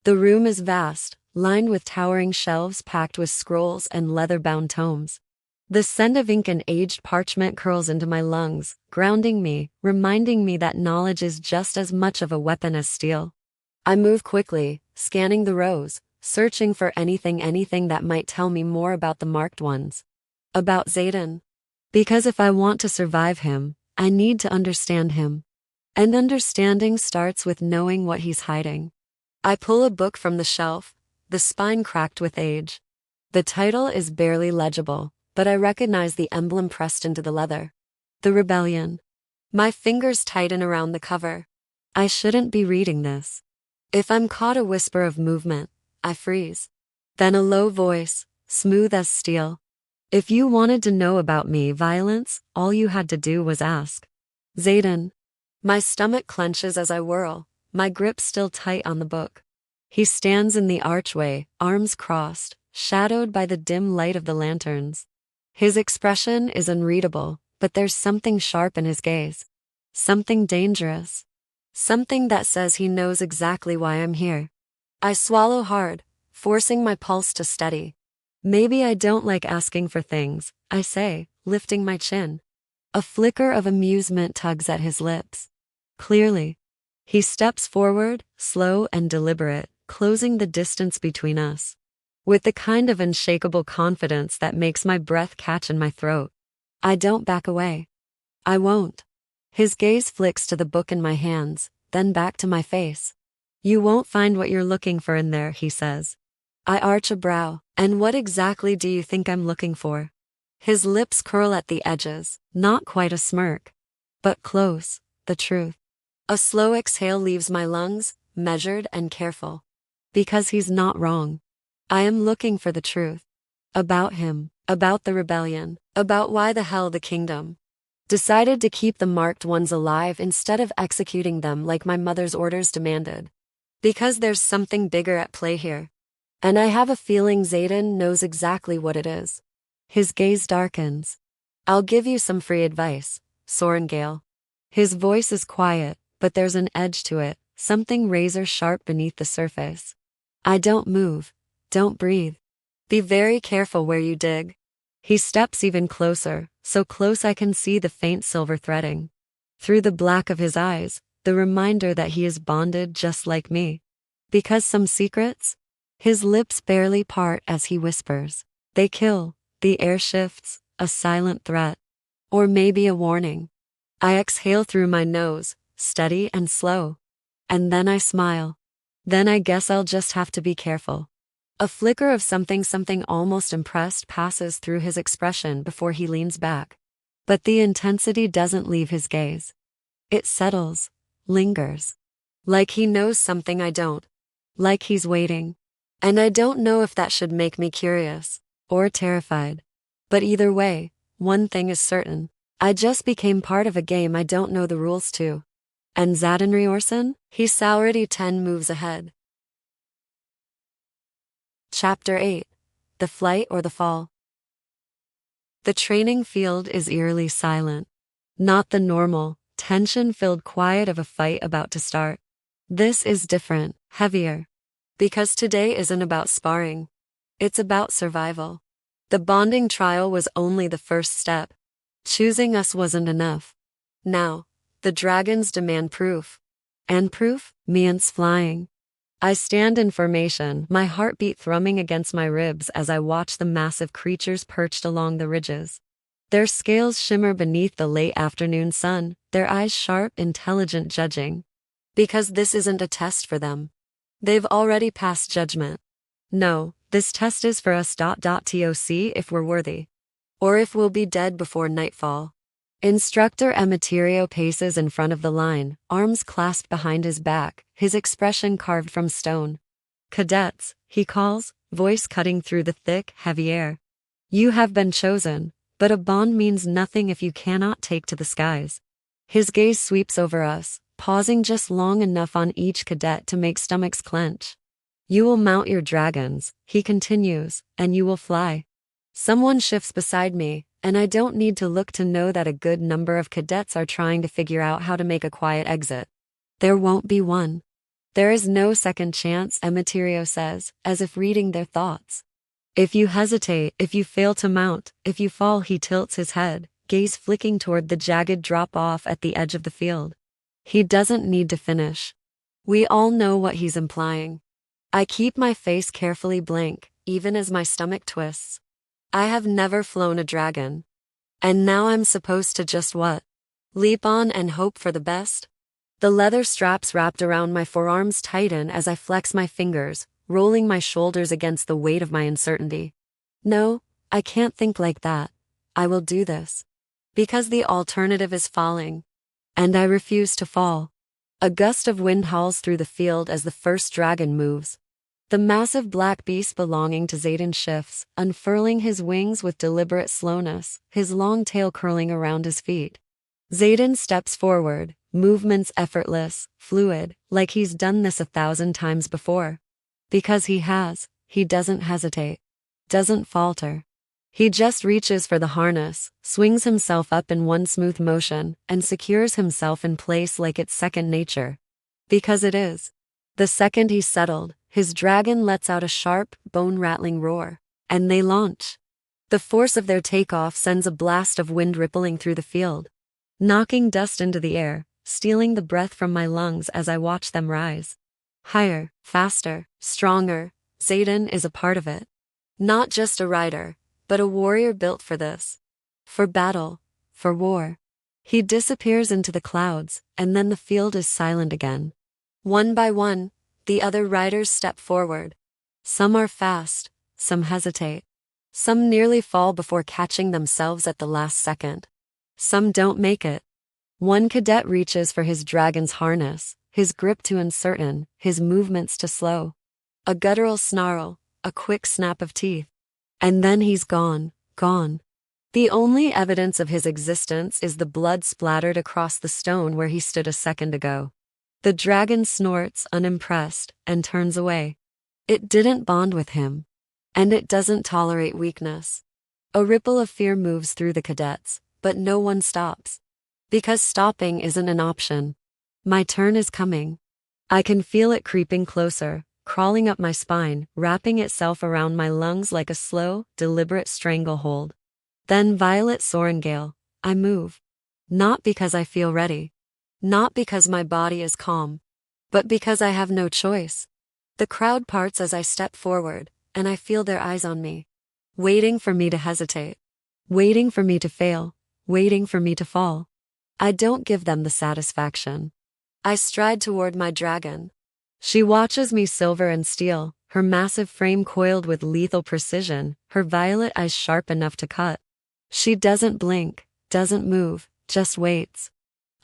The room is vast, lined with towering shelves packed with scrolls and leather-bound tomes. The scent of ink and aged parchment curls into my lungs, grounding me, reminding me that knowledge is just as much of a weapon as steel. I move quickly, scanning the rows, searching for anything that might tell me more about the marked ones. About Zayden. Because if I want to survive him, I need to understand him. And understanding starts with knowing what he's hiding. I pull a book from the shelf, the spine cracked with age. The title is barely legible, but I recognize the emblem pressed into the leather. The Rebellion. My fingers tighten around the cover. I shouldn't be reading this. If I'm caught a whisper of movement, I freeze. Then a low voice, smooth as steel. If you wanted to know about me, Violence, all you had to do was ask. Zayden. My stomach clenches as I whirl, my grip still tight on the book. He stands in the archway, arms crossed, shadowed by the dim light of the lanterns. His expression is unreadable, but there's something sharp in his gaze. Something dangerous. Something that says he knows exactly why I'm here. I swallow hard, forcing my pulse to steady. Maybe I don't like asking for things, I say, lifting my chin. A flicker of amusement tugs at his lips. Clearly. He steps forward, slow and deliberate, closing the distance between us. With the kind of unshakable confidence that makes my breath catch in my throat. I don't back away. I won't. His gaze flicks to the book in my hands, then back to my face. You won't find what you're looking for in there, he says. I arch a brow. And what exactly do you think I'm looking for? His lips curl at the edges, not quite a smirk, but close, the truth. A slow exhale leaves my lungs, measured and careful. Because he's not wrong. I am looking for the truth. About him, about the rebellion, about why the hell the kingdom decided to keep the marked ones alive instead of executing them like my mother's orders demanded. Because there's something bigger at play here. And I have a feeling Xaden knows exactly what it is. His gaze darkens. I'll give you some free advice, Sorrengail. His voice is quiet, but there's an edge to it, something razor sharp beneath the surface. I don't move. Don't breathe. Be very careful where you dig. He steps even closer, so close I can see the faint silver threading. Through the black of his eyes, the reminder that he is bonded just like me. Because some secrets? His lips barely part as he whispers. They kill. The air shifts, a silent threat. Or maybe a warning. I exhale through my nose, steady and slow. And then I smile. Then I guess I'll just have to be careful. A flicker of something almost impressed passes through his expression before he leans back. But the intensity doesn't leave his gaze. It settles, lingers. Like he knows something I don't. Like he's waiting. And I don't know if that should make me curious. Or terrified. But either way, one thing is certain. I just became part of a game I don't know the rules to. And Xaden Riorson? He's already 10 moves ahead. Chapter 8. The Flight or the Fall. The training field is eerily silent. Not the normal, tension-filled quiet of a fight about to start. This is different, heavier. Because today isn't about sparring. It's about survival. The bonding trial was only the first step. Choosing us wasn't enough. Now, the dragons demand proof. And proof means flying. I stand in formation, my heartbeat thrumming against my ribs as I watch the massive creatures perched along the ridges. Their scales shimmer beneath the late afternoon sun, their eyes sharp, intelligent judging. Because this isn't a test for them. They've already passed judgment. No, this test is for us. To see if we're worthy. Or if we'll be dead before nightfall. Instructor Emeterio paces in front of the line, arms clasped behind his back, his expression carved from stone. Cadets, he calls, voice cutting through the thick, heavy air. You have been chosen, but a bond means nothing if you cannot take to the skies. His gaze sweeps over us, pausing just long enough on each cadet to make stomachs clench. You will mount your dragons, he continues, and you will fly. Someone shifts beside me, and I don't need to look to know that a good number of cadets are trying to figure out how to make a quiet exit. There won't be one. There is no second chance, Emeterio says, as if reading their thoughts. If you hesitate, if you fail to mount, if you fall, he tilts his head, gaze flicking toward the jagged drop-off at the edge of the field. He doesn't need to finish. We all know what he's implying. I keep my face carefully blank, even as my stomach twists. I have never flown a dragon. And now I'm supposed to just what? Leap on and hope for the best? The leather straps wrapped around my forearms tighten as I flex my fingers, rolling my shoulders against the weight of my uncertainty. No, I can't think like that. I will do this. Because the alternative is falling. And I refuse to fall. A gust of wind howls through the field as the first dragon moves. The massive black beast belonging to Xaden shifts, unfurling his wings with deliberate slowness, his long tail curling around his feet. Xaden steps forward, movements effortless, fluid, like he's done this 1,000 times before. Because he has, he doesn't hesitate, doesn't falter. He just reaches for the harness, swings himself up in one smooth motion, and secures himself in place like it's second nature. Because it is. The second he's settled, his dragon lets out a sharp, bone-rattling roar, and they launch. The force of their takeoff sends a blast of wind rippling through the field, knocking dust into the air, stealing the breath from my lungs as I watch them rise. Higher, faster, stronger, Xaden is a part of it. Not just a rider, but a warrior built for this. For battle, for war. He disappears into the clouds, and then the field is silent again. One by one, the other riders step forward. Some are fast, some hesitate. Some nearly fall before catching themselves at the last second. Some don't make it. One cadet reaches for his dragon's harness, his grip too uncertain, his movements too slow. A guttural snarl, a quick snap of teeth. And then he's gone, gone. The only evidence of his existence is the blood splattered across the stone where he stood a second ago. The dragon snorts, unimpressed, and turns away. It didn't bond with him. And it doesn't tolerate weakness. A ripple of fear moves through the cadets, but no one stops. Because stopping isn't an option. My turn is coming. I can feel it creeping closer, crawling up my spine, wrapping itself around my lungs like a slow, deliberate stranglehold. Then Violet Sorrengail, I move. Not because I feel ready. Not because my body is calm. But because I have no choice. The crowd parts as I step forward, and I feel their eyes on me. Waiting for me to hesitate. Waiting for me to fail. Waiting for me to fall. I don't give them the satisfaction. I stride toward my dragon. She watches me silver and steel, her massive frame coiled with lethal precision, her violet eyes sharp enough to cut. She doesn't blink, doesn't move, just waits.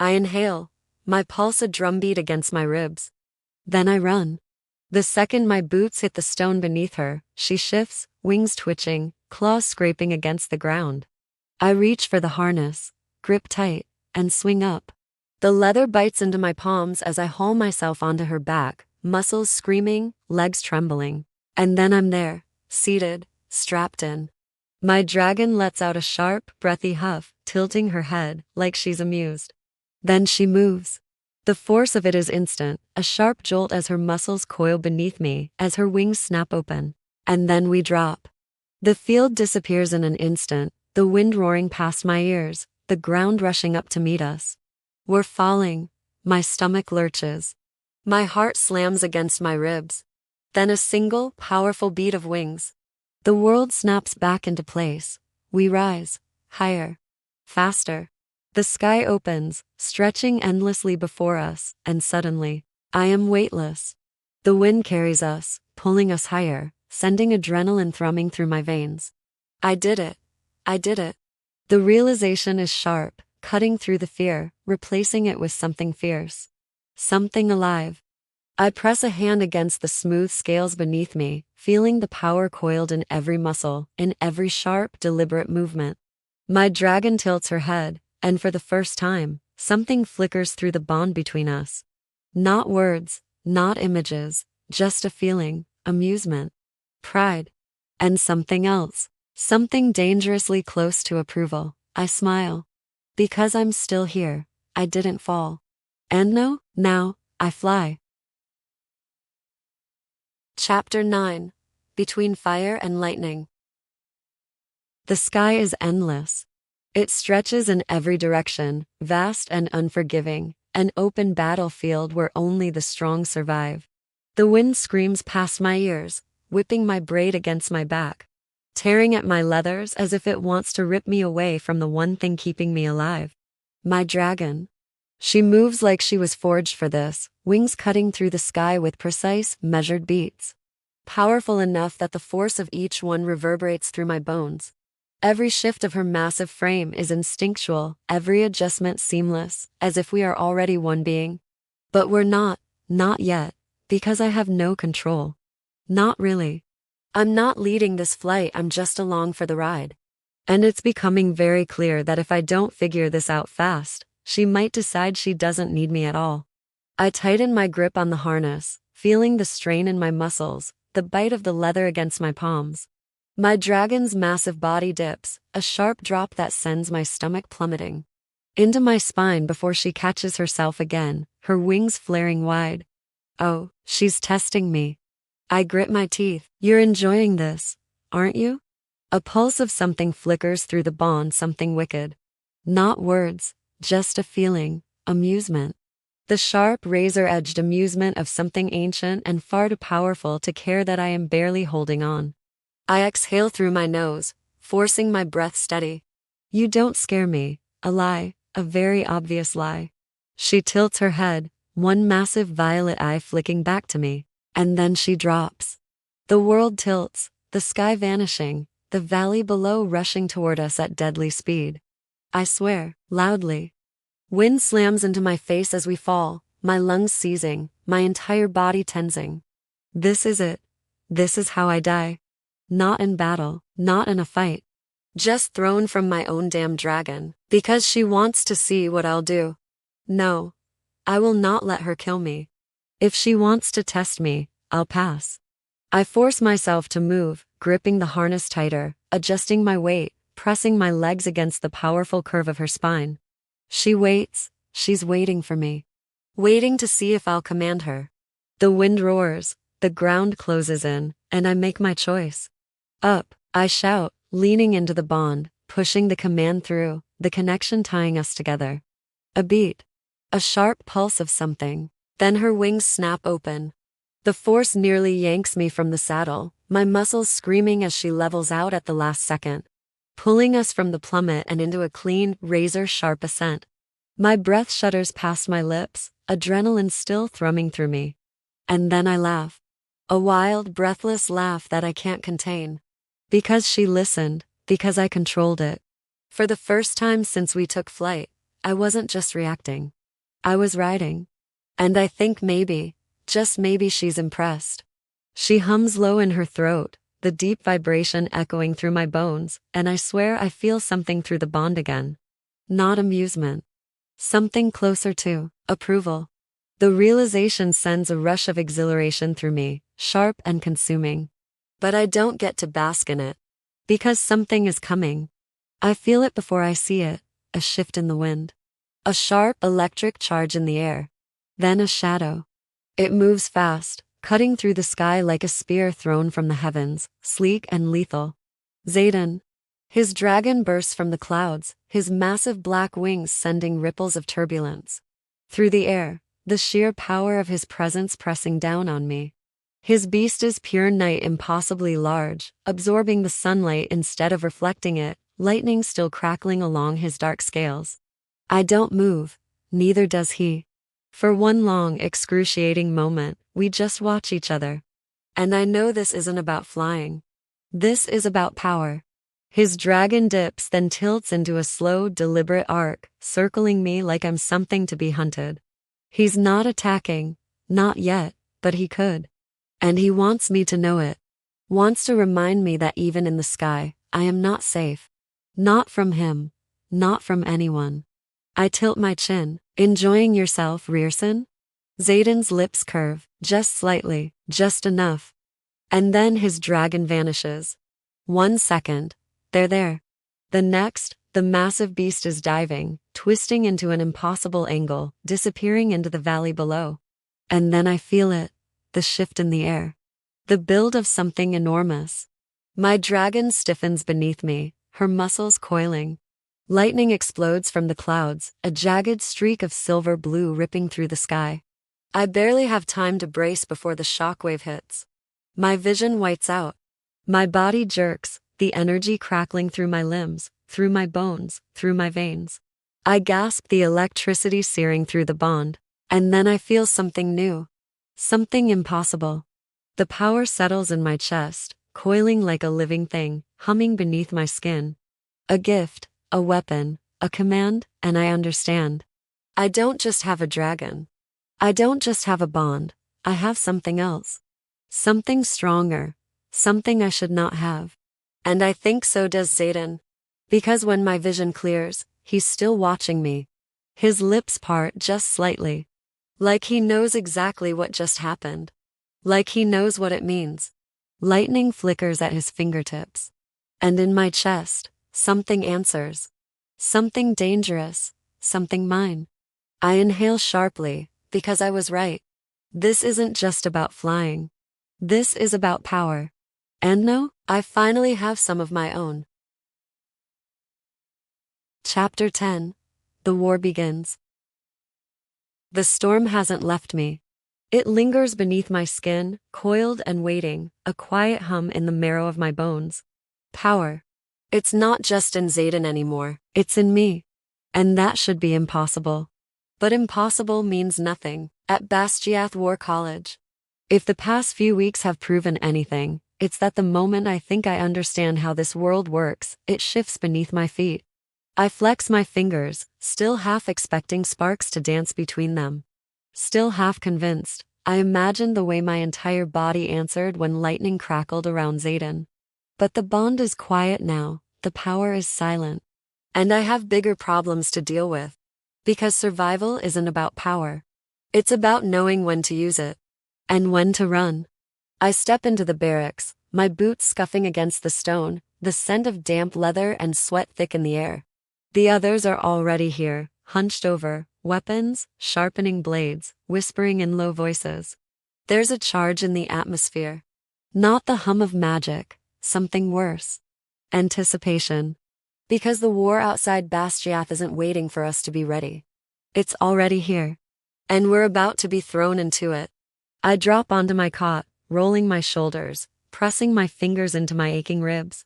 I inhale, my pulse a drumbeat against my ribs. Then I run. The second my boots hit the stone beneath her, she shifts, wings twitching, claws scraping against the ground. I reach for the harness, grip tight, and swing up. The leather bites into my palms as I haul myself onto her back, muscles screaming, legs trembling. And then I'm there, seated, strapped in. My dragon lets out a sharp, breathy huff, tilting her head, like she's amused. Then she moves. The force of it is instant, a sharp jolt as her muscles coil beneath me, as her wings snap open. And then we drop. The field disappears in an instant, the wind roaring past my ears, the ground rushing up to meet us. We're falling. My stomach lurches. My heart slams against my ribs. Then a single, powerful beat of wings. The world snaps back into place. We rise. Higher. Faster. The sky opens, stretching endlessly before us, and suddenly, I am weightless. The wind carries us, pulling us higher, sending adrenaline thrumming through my veins. I did it. I did it. The realization is sharp, cutting through the fear, replacing it with something fierce. Something alive. I press a hand against the smooth scales beneath me, feeling the power coiled in every muscle, in every sharp, deliberate movement. My dragon tilts her head, and for the first time, something flickers through the bond between us. Not words, not images, just a feeling, amusement, pride, and something else, something dangerously close to approval. I smile. Because I'm still here, I didn't fall. And no, now, I fly. Chapter 9. Between Fire and Lightning. The sky is endless. It stretches in every direction, vast and unforgiving, an open battlefield where only the strong survive. The wind screams past my ears, whipping my braid against my back, tearing at my leathers as if it wants to rip me away from the one thing keeping me alive. My dragon. She moves like she was forged for this, wings cutting through the sky with precise, measured beats. Powerful enough that the force of each one reverberates through my bones. Every shift of her massive frame is instinctual, every adjustment seamless, as if we are already one being. But we're not yet, because I have no control. Not really. I'm not leading this flight, I'm just along for the ride. And it's becoming very clear that if I don't figure this out fast, she might decide she doesn't need me at all. I tighten my grip on the harness, feeling the strain in my muscles, the bite of the leather against my palms. My dragon's massive body dips, a sharp drop that sends my stomach plummeting into my spine before she catches herself again, her wings flaring wide. Oh, she's testing me. I grit my teeth. You're enjoying this, aren't you? A pulse of something flickers through the bond, something wicked. Not words, just a feeling, amusement. The sharp, razor-edged amusement of something ancient and far too powerful to care that I am barely holding on. I exhale through my nose, forcing my breath steady. You don't scare me. A lie, a very obvious lie. She tilts her head, one massive violet eye flicking back to me, and then she drops. The world tilts, the sky vanishing, the valley below rushing toward us at deadly speed. I swear, loudly. Wind slams into my face as we fall, my lungs seizing, my entire body tensing. This is it. This is how I die. Not in battle, not in a fight. Just thrown from my own damn dragon, because she wants to see what I'll do. No, I will not let her kill me. If she wants to test me, I'll pass. I force myself to move, gripping the harness tighter, adjusting my weight, pressing my legs against the powerful curve of her spine. She waits, she's waiting for me. Waiting to see if I'll command her. The wind roars, the ground closes in, and I make my choice. Up, I shout, leaning into the bond, pushing the command through, the connection tying us together. A beat. A sharp pulse of something. Then her wings snap open. The force nearly yanks me from the saddle, my muscles screaming as she levels out at the last second, pulling us from the plummet and into a clean, razor-sharp ascent. My breath shudders past my lips, adrenaline still thrumming through me. And then I laugh. A wild, breathless laugh that I can't contain. Because she listened, because I controlled it. For the first time since we took flight, I wasn't just reacting. I was riding. And I think maybe, just maybe she's impressed. She hums low in her throat, the deep vibration echoing through my bones, and I swear I feel something through the bond again. Not amusement. Something closer to approval. The realization sends a rush of exhilaration through me, sharp and consuming. But I don't get to bask in it. Because something is coming. I feel it before I see it, a shift in the wind. A sharp electric charge in the air. Then a shadow. It moves fast, cutting through the sky like a spear thrown from the heavens, sleek and lethal. Xaden. His dragon bursts from the clouds, his massive black wings sending ripples of turbulence. Through the air, the sheer power of his presence pressing down on me. His beast is pure night, impossibly large, absorbing the sunlight instead of reflecting it, lightning still crackling along his dark scales. I don't move, neither does he. For one long, excruciating moment, we just watch each other. And I know this isn't about flying. This is about power. His dragon dips, then tilts into a slow, deliberate arc, circling me like I'm something to be hunted. He's not attacking, not yet, but he could. And he wants me to know it. Wants to remind me that even in the sky, I am not safe. Not from him. Not from anyone. I tilt my chin. Enjoying yourself, Rierson? Xaden's lips curve, just slightly, just enough. And then his dragon vanishes. 1 second. They're there. The next, the massive beast is diving, twisting into an impossible angle, disappearing into the valley below. And then I feel it. The shift in the air. The build of something enormous. My dragon stiffens beneath me, her muscles coiling. Lightning explodes from the clouds, a jagged streak of silver blue ripping through the sky. I barely have time to brace before the shockwave hits. My vision whites out. My body jerks, the energy crackling through my limbs, through my bones, through my veins. I gasp, the electricity searing through the bond. And then I feel something new. Something impossible. The power settles in my chest, coiling like a living thing, humming beneath my skin. A gift, a weapon, a command, and I understand. I don't just have a dragon. I don't just have a bond. I have something else. Something stronger. Something I should not have. And I think so does Xaden. Because when my vision clears, he's still watching me. His lips part just slightly. Like he knows exactly what just happened. Like he knows what it means. Lightning flickers at his fingertips. And in my chest, something answers. Something dangerous. Something mine. I inhale sharply, because I was right. This isn't just about flying. This is about power. And no, I finally have some of my own. Chapter 10. The War Begins. The storm hasn't left me. It lingers beneath my skin, coiled and waiting, a quiet hum in the marrow of my bones. Power. It's not just in Xaden anymore, it's in me. And that should be impossible. But impossible means nothing, at Basgiath War College. If the past few weeks have proven anything, It's that the moment I think I understand how this world works, it shifts beneath my feet. I flex my fingers, still half expecting sparks to dance between them. Still half convinced, I imagined the way my entire body answered when lightning crackled around Xaden. But the bond is quiet now, the power is silent. And I have bigger problems to deal with. Because survival isn't about power. It's about knowing when to use it. And when to run. I step into the barracks, my boots scuffing against the stone, the scent of damp leather and sweat thick in the air. The others are already here, hunched over, weapons, sharpening blades, whispering in low voices. There's a charge in the atmosphere. Not the hum of magic, something worse. Anticipation. Because the war outside Basgiath isn't waiting for us to be ready. It's already here. And we're about to be thrown into it. I drop onto my cot, rolling my shoulders, pressing my fingers into my aching ribs.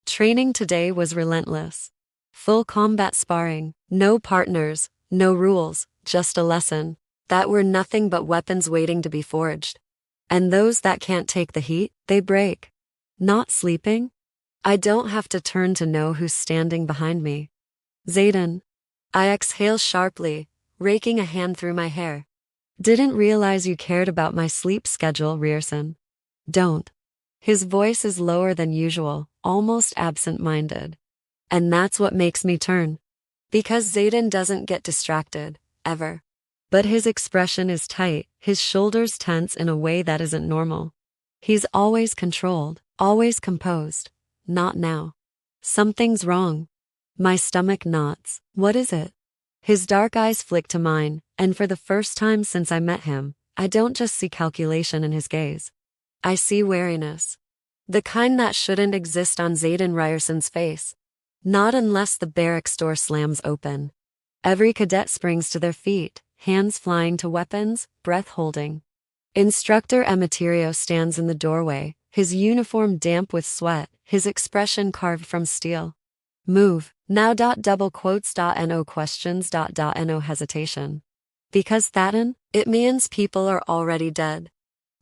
Training today was relentless. Full combat sparring, no partners, no rules, just a lesson. That we're nothing but weapons waiting to be forged. And those that can't take the heat, they break. Not sleeping? I don't have to turn to know who's standing behind me. Xaden. I exhale sharply, raking a hand through my hair. Didn't realize you cared about my sleep schedule, Rierson. Don't. His voice is lower than usual, almost absent-minded. And that's what makes me turn. Because Xaden doesn't get distracted, ever. But his expression is tight, his shoulders tense in a way that isn't normal. He's always controlled, always composed. Not now. Something's wrong. My stomach knots. What is it? His dark eyes flick to mine, and for the first time since I met him, I don't just see calculation in his gaze. I see wariness. The kind that shouldn't exist on Xaden Ryerson's face. Not unless the barracks door slams open. Every cadet springs to their feet, hands flying to weapons, breath holding. Instructor Emeterio stands in the doorway, his uniform damp with sweat, his expression carved from steel. Move, now. Double quotes. No questions. No hesitation. Because Thaton, it means people are already dead.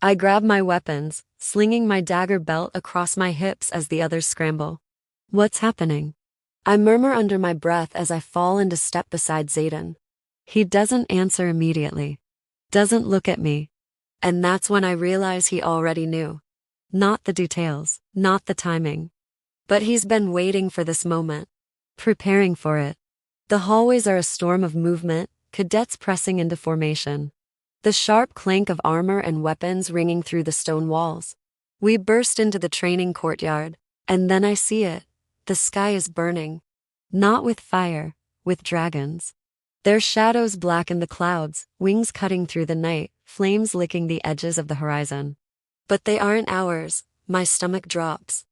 I grab my weapons, slinging my dagger belt across my hips as the others scramble. What's happening? I murmur under my breath as I fall into step beside Xaden. He doesn't answer immediately. Doesn't look at me. And that's when I realize he already knew. Not the details, not the timing. But he's been waiting for this moment. Preparing for it. The hallways are a storm of movement, cadets pressing into formation. The sharp clank of armor and weapons ringing through the stone walls. We burst into the training courtyard, and then I see it. The sky is burning. Not with fire, with dragons. Their shadows blacken the clouds, wings cutting through the night, flames licking the edges of the horizon. But they aren't ours. My stomach drops.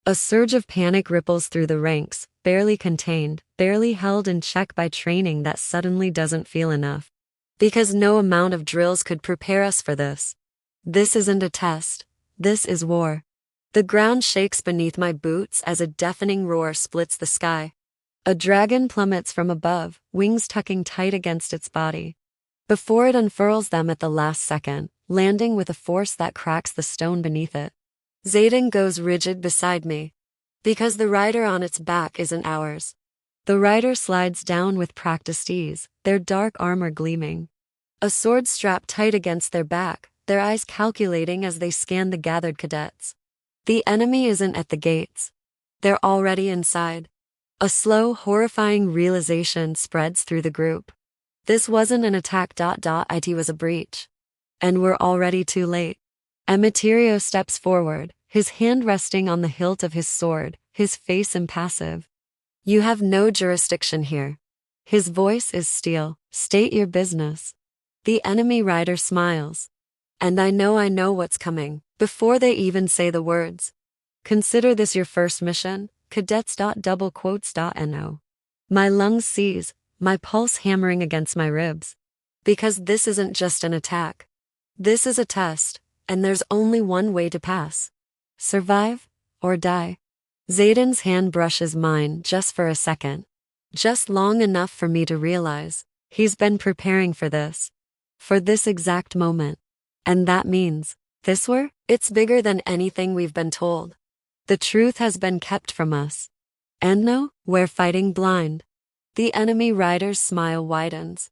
A surge of panic ripples through the ranks, barely contained, barely held in check by training that suddenly doesn't feel enough. Because no amount of drills could prepare us for this. This isn't a test. This is war. The ground shakes beneath my boots as a deafening roar splits the sky. A dragon plummets from above, wings tucking tight against its body. Before it unfurls them at the last second, landing with a force that cracks the stone beneath it. Xaden goes rigid beside me. Because the rider on its back isn't ours. The rider slides down with practiced ease, their dark armor gleaming. A sword strapped tight against their back, their eyes calculating as they scan the gathered cadets. The enemy isn't at the gates. They're already inside. A slow, horrifying realization spreads through the group. This wasn't an attack. It was a breach. And we're already too late. Emeterio steps forward, his hand resting on the hilt of his sword, his face impassive. You have no jurisdiction here. His voice is steel. State your business. The enemy rider smiles. And I know what's coming, before they even say the words. Consider this your first mission, cadets. Double quotes. No. My lungs seize, my pulse hammering against my ribs. Because this isn't just an attack. This is a test, and there's only one way to pass. Survive, or die. Xaden's hand brushes mine just for a second. Just long enough for me to realize, he's been preparing for this. For this exact moment. And that means, This war, it's bigger than anything we've been told. The truth has been kept from us. And no, we're fighting blind. The enemy riders' smile widens.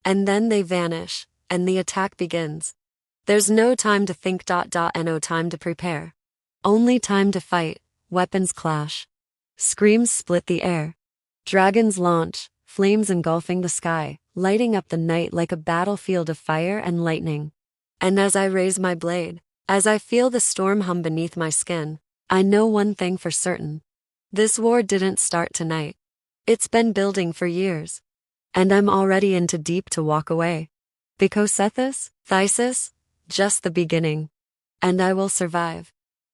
And then they vanish, and the attack begins. There's no time to think and no time to prepare. Only time to fight. Weapons clash. Screams split the air. Dragons launch, flames engulfing the sky, lighting up the night like a battlefield of fire and lightning. And as I raise my blade, as I feel the storm hum beneath my skin, I know one thing for certain. This war didn't start tonight. It's been building for years. And I'm already into deep to walk away. Because Sethis, Thysis, just the beginning. And I will survive.